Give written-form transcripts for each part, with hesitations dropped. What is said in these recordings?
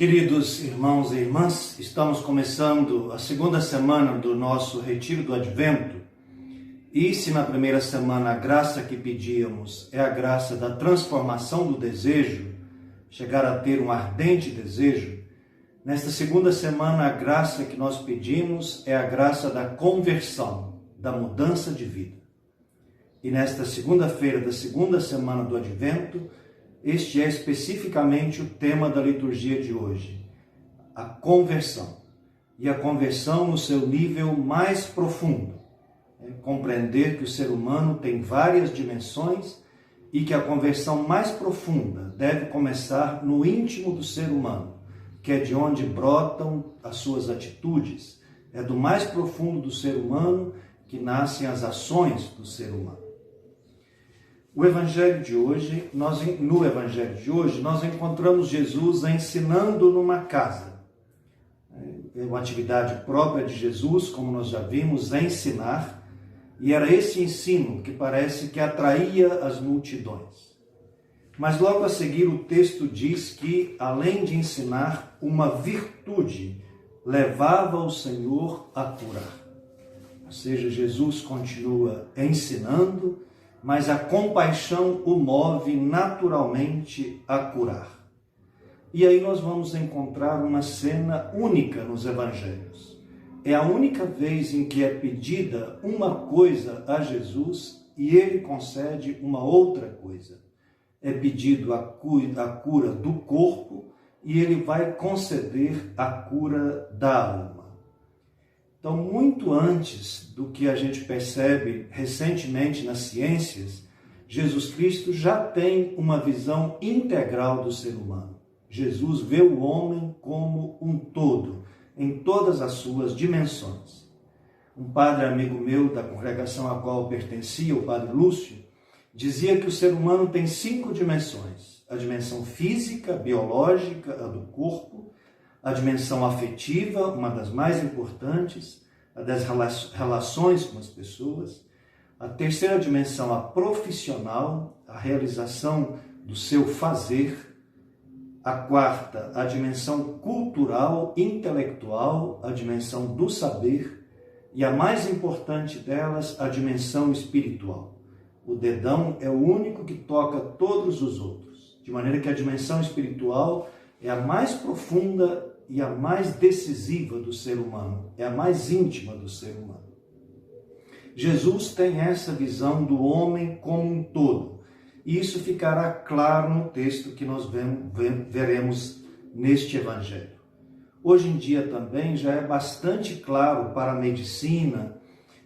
Queridos irmãos e irmãs, estamos começando a segunda semana do nosso Retiro do Advento. E se na primeira semana a graça que pedíamos é a graça da transformação do desejo, chegar a ter um ardente desejo, nesta segunda semana a graça que nós pedimos é a graça da conversão, da mudança de vida. E nesta segunda-feira da segunda semana do Advento, este é especificamente o tema da liturgia de hoje, a conversão. E a conversão no seu nível mais profundo. Compreender que o ser humano tem várias dimensões e que a conversão mais profunda deve começar no íntimo do ser humano, que é de onde brotam as suas atitudes. É do mais profundo do ser humano que nascem as ações do ser humano. No Evangelho de hoje, nós encontramos Jesus ensinando numa casa. É uma atividade própria de Jesus, como nós já vimos, ensinar. E era esse ensino que parece que atraía as multidões. Mas logo a seguir o texto diz que, além de ensinar, uma virtude levava o Senhor a curar. Ou seja, Jesus continua ensinando, mas a compaixão o move naturalmente a curar. E aí nós vamos encontrar uma cena única nos evangelhos. É a única vez em que é pedida uma coisa a Jesus e ele concede uma outra coisa. É pedido a cura do corpo e ele vai conceder a cura da alma. Então, muito antes do que a gente percebe recentemente nas ciências, Jesus Cristo já tem uma visão integral do ser humano. Jesus vê o homem como um todo, em todas as suas dimensões. Um padre amigo meu da congregação a qual eu pertencia, o padre Lúcio, dizia que o ser humano tem 5 dimensões. A dimensão física, biológica, a do corpo, a dimensão afetiva, uma das mais importantes, a das relações com as pessoas, a terceira dimensão, a profissional, a realização do seu fazer, a quarta, a dimensão cultural, intelectual, a dimensão do saber, e a mais importante delas, a dimensão espiritual. O dedão é o único que toca todos os outros, de maneira que a dimensão espiritual é a mais profunda e a mais decisiva do ser humano, é a mais íntima do ser humano. Jesus tem essa visão do homem como um todo, e isso ficará claro no texto que nós veremos neste Evangelho. Hoje em dia também já é bastante claro para a medicina,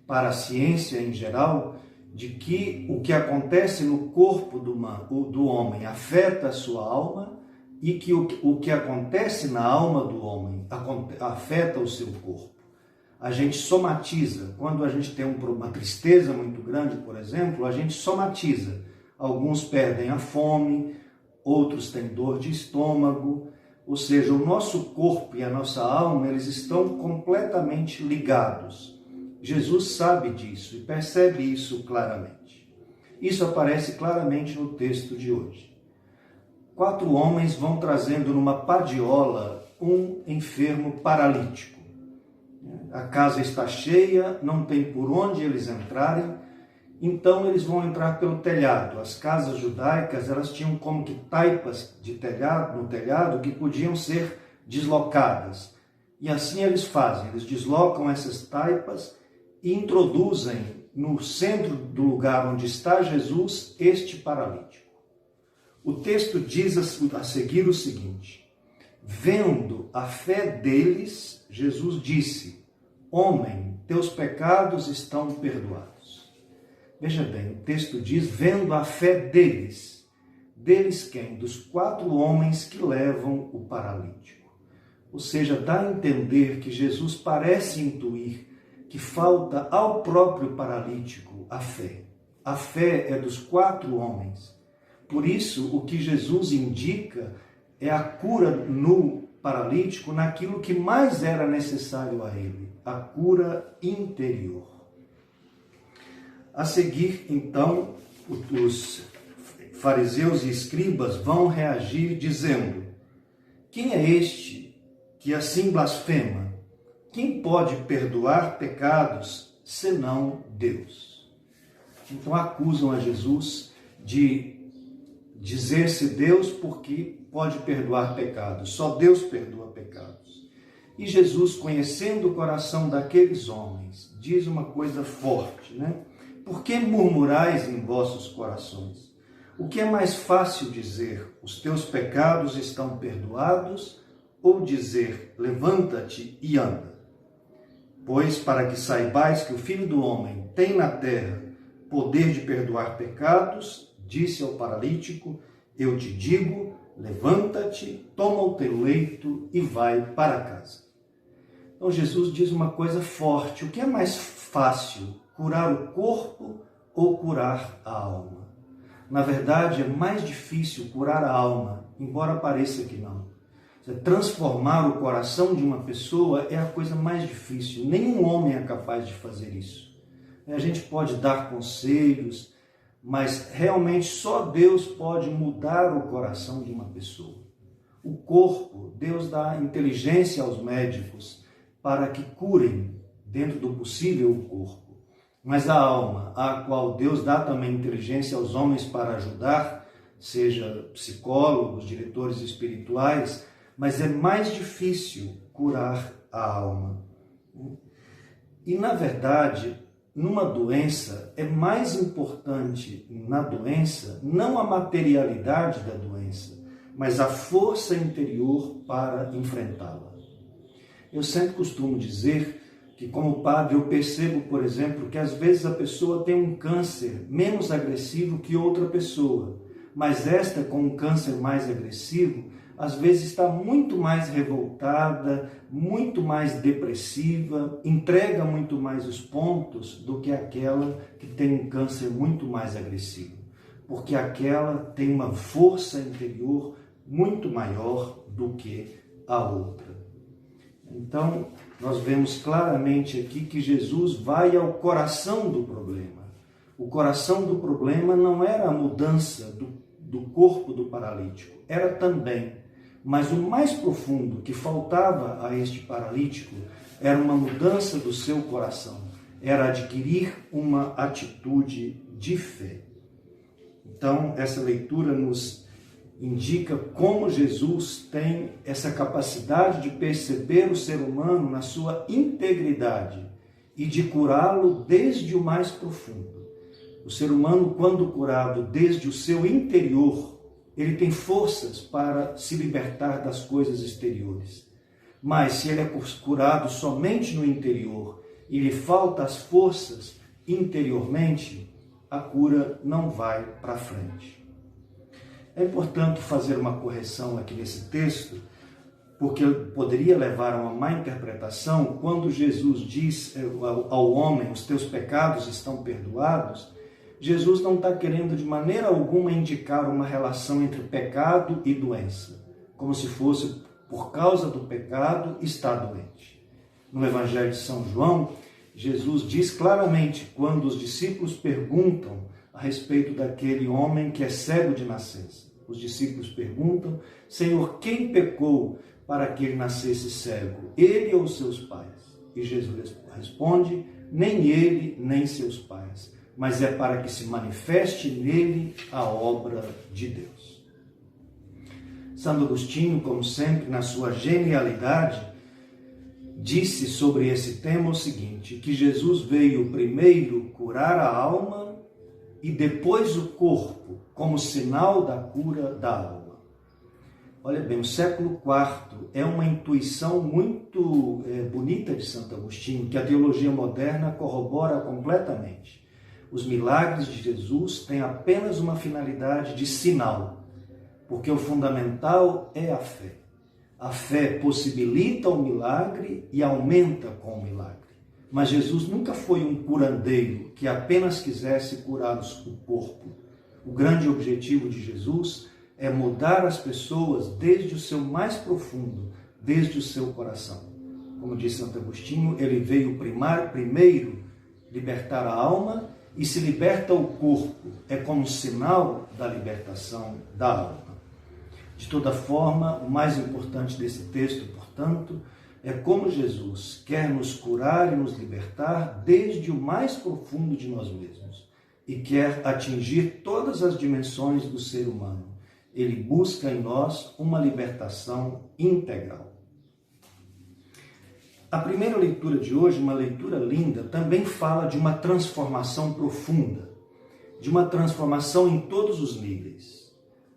para a ciência em geral, de que o que acontece no corpo do homem afeta a sua alma, e que o que acontece na alma do homem afeta o seu corpo. A gente somatiza. Quando a gente tem uma tristeza muito grande, por exemplo, a gente somatiza. Alguns perdem a fome, outros têm dor de estômago. Ou seja, o nosso corpo e a nossa alma, eles estão completamente ligados. Jesus sabe disso e percebe isso claramente. Isso aparece claramente no texto de hoje. 4 homens vão trazendo numa padiola um enfermo paralítico. A casa está cheia, não tem por onde eles entrarem, então eles vão entrar pelo telhado. As casas judaicas, elas tinham como que taipas de telhado, no telhado que podiam ser deslocadas. E assim eles fazem, eles deslocam essas taipas e introduzem no centro do lugar onde está Jesus este paralítico. O texto diz a seguir o seguinte: vendo a fé deles, Jesus disse: homem, teus pecados estão perdoados. Veja bem, o texto diz, vendo a fé deles. Deles quem? Dos 4 homens que levam o paralítico. Ou seja, dá a entender que Jesus parece intuir que falta ao próprio paralítico a fé. A fé é dos 4 homens. Por isso, o que Jesus indica é a cura no paralítico naquilo que mais era necessário a ele, a cura interior. A seguir, então, os fariseus e escribas vão reagir dizendo: quem é este que assim blasfema? Quem pode perdoar pecados senão Deus? Então acusam a Jesus de dizer-se Deus porque pode perdoar pecados. Só Deus perdoa pecados. E Jesus, conhecendo o coração daqueles homens, diz uma coisa forte, né? Por que murmurais em vossos corações? O que é mais fácil dizer, os teus pecados estão perdoados, ou dizer, levanta-te e anda? Pois para que saibais que o Filho do Homem tem na terra poder de perdoar pecados, disse ao paralítico, eu te digo, levanta-te, toma o teu leito e vai para casa. Então Jesus diz uma coisa forte, o que é mais fácil, curar o corpo ou curar a alma? Na verdade, é mais difícil curar a alma, embora pareça que não. Transformar o coração de uma pessoa é a coisa mais difícil. Nenhum homem é capaz de fazer isso. A gente pode dar conselhos, mas realmente só Deus pode mudar o coração de uma pessoa. O corpo, Deus dá inteligência aos médicos para que curem, dentro do possível, o corpo. Mas a alma, a qual Deus dá também inteligência aos homens para ajudar, seja psicólogos, diretores espirituais, mas é mais difícil curar a alma. E, na verdade, numa doença, é mais importante na doença não a materialidade da doença, mas a força interior para enfrentá-la. Eu sempre costumo dizer que, como padre, eu percebo, por exemplo, que às vezes a pessoa tem um câncer menos agressivo que outra pessoa, mas esta com um câncer mais agressivo, às vezes está muito mais revoltada, muito mais depressiva, entrega muito mais os pontos do que aquela que tem um câncer muito mais agressivo, porque aquela tem uma força interior muito maior do que a outra. Então, nós vemos claramente aqui que Jesus vai ao coração do problema. O coração do problema não era a mudança do corpo do paralítico, era também. Mas o mais profundo que faltava a este paralítico era uma mudança do seu coração, era adquirir uma atitude de fé. Então, essa leitura nos indica como Jesus tem essa capacidade de perceber o ser humano na sua integridade e de curá-lo desde o mais profundo. O ser humano, quando curado desde o seu interior, ele tem forças para se libertar das coisas exteriores. Mas se ele é curado somente no interior e lhe faltam as forças interiormente, a cura não vai para frente. É importante fazer uma correção aqui nesse texto, porque poderia levar a uma má interpretação quando Jesus diz ao homem, os teus pecados estão perdoados. Jesus não está querendo de maneira alguma indicar uma relação entre pecado e doença, como se fosse por causa do pecado está doente. No Evangelho de São João, Jesus diz claramente quando os discípulos perguntam a respeito daquele homem que é cego de nascença. Os discípulos perguntam, Senhor, quem pecou para que ele nascesse cego, ele ou seus pais? E Jesus responde, nem ele, nem seus pais, mas é para que se manifeste nele a obra de Deus. Santo Agostinho, como sempre, na sua genialidade, disse sobre esse tema o seguinte, que Jesus veio primeiro curar a alma e depois o corpo, como sinal da cura da alma. Olha bem, o século IV é uma intuição muito bonita de Santo Agostinho, que a teologia moderna corrobora completamente. Os milagres de Jesus têm apenas uma finalidade de sinal, porque o fundamental é a fé. A fé possibilita o milagre e aumenta com o milagre. Mas Jesus nunca foi um curandeiro que apenas quisesse curar o corpo. O grande objetivo de Jesus é mudar as pessoas desde o seu mais profundo, desde o seu coração. Como diz Santo Agostinho, ele veio primeiro libertar a alma, e se liberta o corpo, é como sinal da libertação da alma. De toda forma, o mais importante desse texto, portanto, é como Jesus quer nos curar e nos libertar desde o mais profundo de nós mesmos e quer atingir todas as dimensões do ser humano. Ele busca em nós uma libertação integral. A primeira leitura de hoje, uma leitura linda, também fala de uma transformação profunda, de uma transformação em todos os níveis.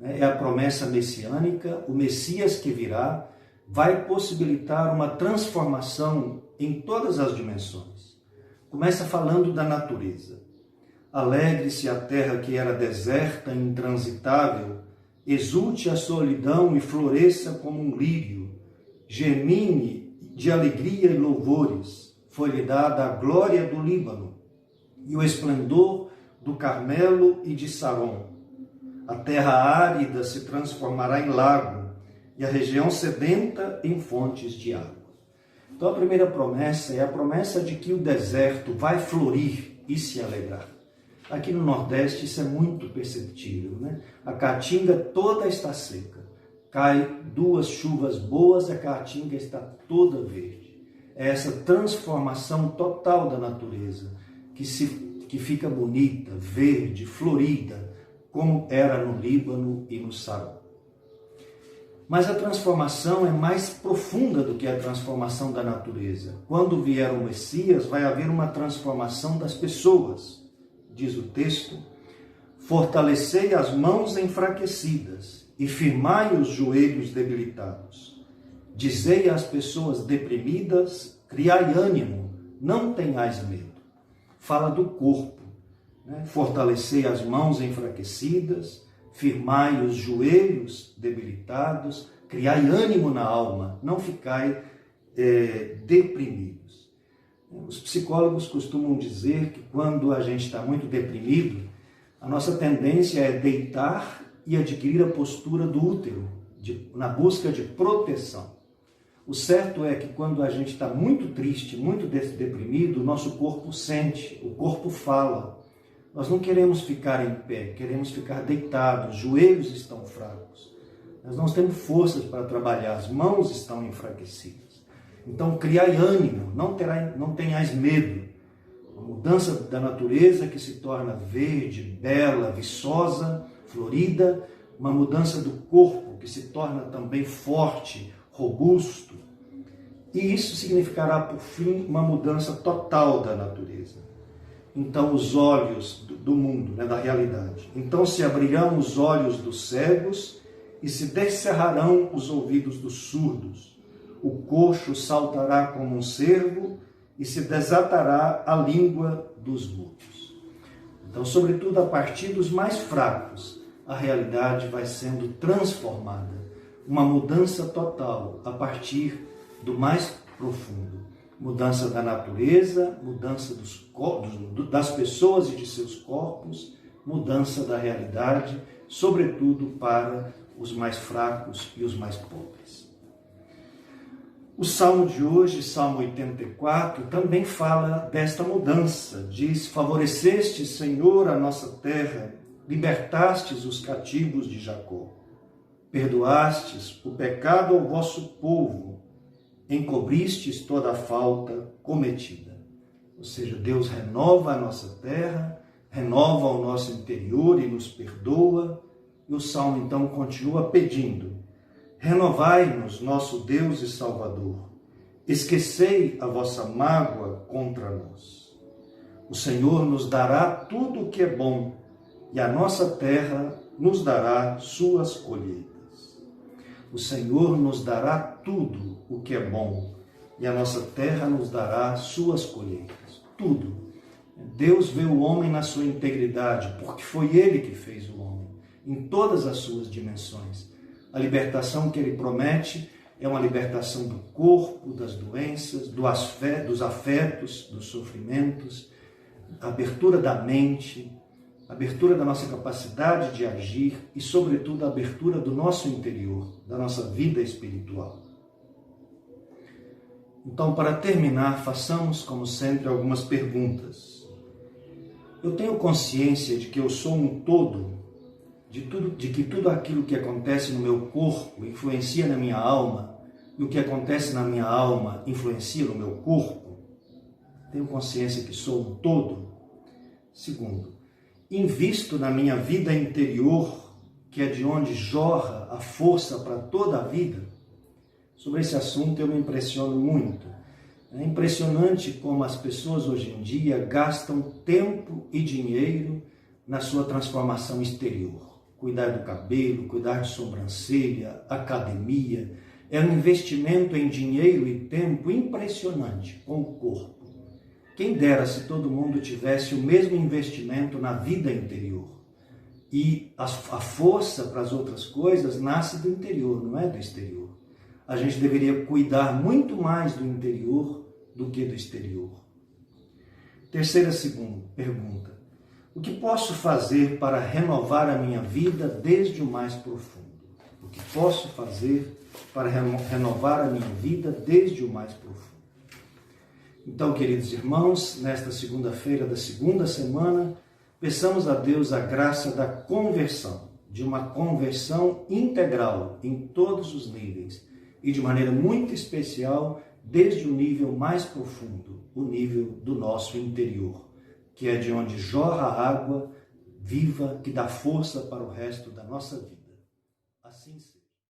É a promessa messiânica, o Messias que virá vai possibilitar uma transformação em todas as dimensões. Começa falando da natureza. Alegre-se a terra que era deserta e intransitável, exulte a solidão e floresça como um lírio, germine de alegria e louvores, foi-lhe dada a glória do Líbano e o esplendor do Carmelo e de Saron. A terra árida se transformará em lago e a região sedenta em fontes de água. Então a primeira promessa é a promessa de que o deserto vai florir e se alegrar. Aqui no Nordeste isso é muito perceptível, né? A Caatinga toda está seca. Cai 2 chuvas boas, a Caatinga está toda verde. É essa transformação total da natureza que fica bonita, verde, florida, como era no Líbano e no Saron. Mas a transformação é mais profunda do que a transformação da natureza. Quando vier o Messias, vai haver uma transformação das pessoas. Diz o texto: fortalecei as mãos enfraquecidas e firmai os joelhos debilitados. Dizei às pessoas deprimidas, criai ânimo, não tenhais medo. Fala do corpo, né? Fortalecei as mãos enfraquecidas, firmai os joelhos debilitados, criai ânimo na alma, não ficai deprimidos. Os psicólogos costumam dizer que quando a gente está muito deprimido, a nossa tendência é deitar e adquirir a postura do útero, na busca de proteção. O certo é que quando a gente está muito triste, muito deprimido, o nosso corpo sente, o corpo fala. Nós não queremos ficar em pé, queremos ficar deitados, os joelhos estão fracos. Nós não temos forças para trabalhar, as mãos estão enfraquecidas. Então, criai ânimo, não tenhais medo. A mudança da natureza que se torna verde, bela, viçosa, florida, uma mudança do corpo que se torna também forte, robusto. E isso significará, por fim, uma mudança total da natureza. Então, os olhos do mundo, né, da realidade. Então se abrirão os olhos dos cegos e se descerrarão os ouvidos dos surdos. O coxo saltará como um cervo e se desatará a língua dos mudos. Então, sobretudo a partir dos mais fracos, a realidade vai sendo transformada. Uma mudança total a partir do mais profundo. Mudança da natureza, mudança das pessoas e de seus corpos, mudança da realidade, sobretudo para os mais fracos e os mais pobres. O Salmo de hoje, Salmo 84, também fala desta mudança. Diz: favoreceste, Senhor, a nossa terra, libertastes os cativos de Jacó. Perdoastes o pecado ao vosso povo, encobristes toda a falta cometida. Ou seja, Deus renova a nossa terra, renova o nosso interior e nos perdoa. E o Salmo então continua pedindo: renovai-nos, nosso Deus e Salvador. Esquecei a vossa mágoa contra nós. O Senhor nos dará tudo o que é bom, e a nossa terra nos dará suas colheitas. O Senhor nos dará tudo o que é bom, e a nossa terra nos dará suas colheitas. Tudo. Deus vê o homem na sua integridade, porque foi Ele que fez o homem, em todas as suas dimensões. A libertação que Ele promete é uma libertação do corpo, das doenças, dos afetos, dos sofrimentos, a abertura da mente, a abertura da nossa capacidade de agir e, sobretudo, a abertura do nosso interior, da nossa vida espiritual. Então, para terminar, façamos, como sempre, algumas perguntas. Eu tenho consciência de que eu sou um todo, de que tudo aquilo que acontece no meu corpo influencia na minha alma, e o que acontece na minha alma influencia no meu corpo? Tenho consciência que sou um todo? Segundo, invisto na minha vida interior, que é de onde jorra a força para toda a vida? Sobre esse assunto eu me impressiono muito. É impressionante como as pessoas hoje em dia gastam tempo e dinheiro na sua transformação exterior. Cuidar do cabelo, cuidar de sobrancelha, academia. É um investimento em dinheiro e tempo impressionante com o corpo. Quem dera se todo mundo tivesse o mesmo investimento na vida interior. E a força para as outras coisas nasce do interior, não é do exterior. A gente deveria cuidar muito mais do interior do que do exterior. Terceira pergunta. O que posso fazer para renovar a minha vida desde o mais profundo? O que posso fazer para renovar a minha vida desde o mais profundo? Então, queridos irmãos, nesta segunda-feira da segunda semana, peçamos a Deus a graça da conversão, de uma conversão integral em todos os níveis e de maneira muito especial desde o nível mais profundo, o nível do nosso interior, que é de onde jorra a água viva que dá força para o resto da nossa vida. Assim